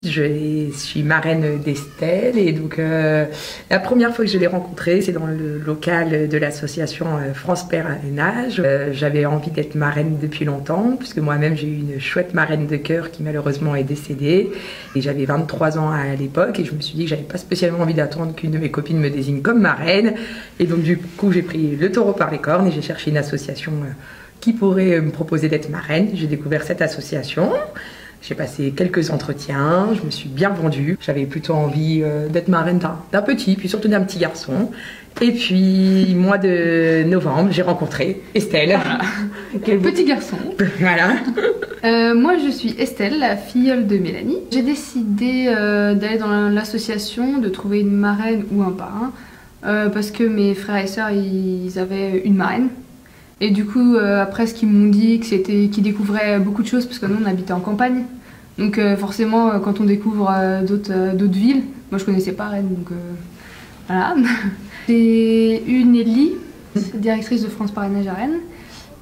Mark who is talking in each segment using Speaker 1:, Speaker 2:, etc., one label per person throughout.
Speaker 1: Je suis marraine d'Estelle et donc la première fois que je l'ai rencontrée, c'est dans le local de l'association France Parrainage. J'avais envie d'être marraine depuis longtemps puisque moi-même j'ai eu une chouette marraine de cœur qui malheureusement est décédée et j'avais 23 ans à l'époque et je me suis dit que j'avais pas spécialement envie d'attendre qu'une de mes copines me désigne comme marraine et donc du coup j'ai pris le taureau par les cornes et j'ai cherché une association qui pourrait me proposer d'être marraine. J'ai découvert cette association. J'ai passé quelques entretiens, je me suis bien vendue. J'avais plutôt envie d'être marraine d'un petit, puis surtout d'un petit garçon. Et puis, mois de novembre, j'ai rencontré Estelle.
Speaker 2: Voilà. Quel petit garçon.
Speaker 1: Voilà.
Speaker 2: Moi, je suis Estelle, la filleule de Mélanie. J'ai décidé d'aller dans l'association, de trouver une marraine ou un parrain, parce que mes frères et sœurs, ils avaient une marraine. Et du coup, après, ce qu'ils m'ont dit, qu'ils découvraient beaucoup de choses, parce que nous, on habitait en campagne. Donc forcément, quand on découvre d'autres villes, moi je connaissais pas Rennes, donc voilà. J'ai eu Nelly, directrice de France Parrainage à Rennes.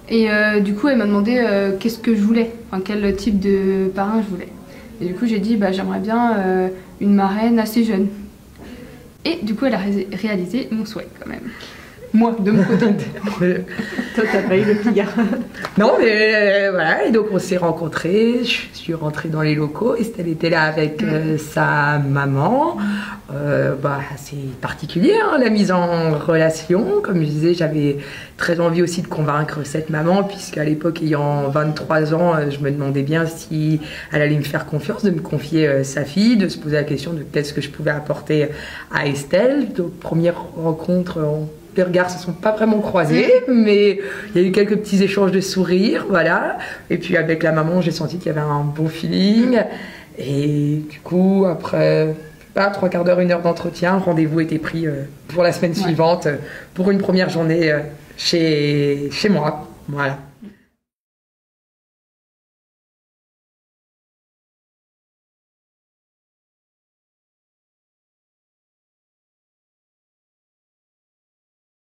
Speaker 2: Et du coup, elle m'a demandé qu'est-ce que je voulais, enfin quel type de parrain je voulais. Et du coup, j'ai dit, bah, j'aimerais bien une marraine assez jeune. Et du coup, elle a réalisé mon souhait quand même. Moi, de mon côté.
Speaker 3: Toi, t'as pas eu le petit garçon.
Speaker 1: Non, mais voilà, et donc on s'est rencontrés, je suis rentrée dans les locaux, Estelle était là avec sa maman. C'est particulier, hein, la mise en relation. Comme je disais, j'avais très envie aussi de convaincre cette maman, puisqu'à l'époque, ayant 23 ans, je me demandais bien si elle allait me faire confiance, de me confier sa fille, de se poser la question de qu'est-ce que je pouvais apporter à Estelle. Donc, première rencontre, les regards se sont pas vraiment croisés, mais il y a eu quelques petits échanges de sourires, voilà. Et puis avec la maman, j'ai senti qu'il y avait un bon feeling. Et du coup, après pas 3/4 d'heure, 1 heure d'entretien, rendez-vous était pris pour la semaine suivante, pour une première journée chez moi. Voilà.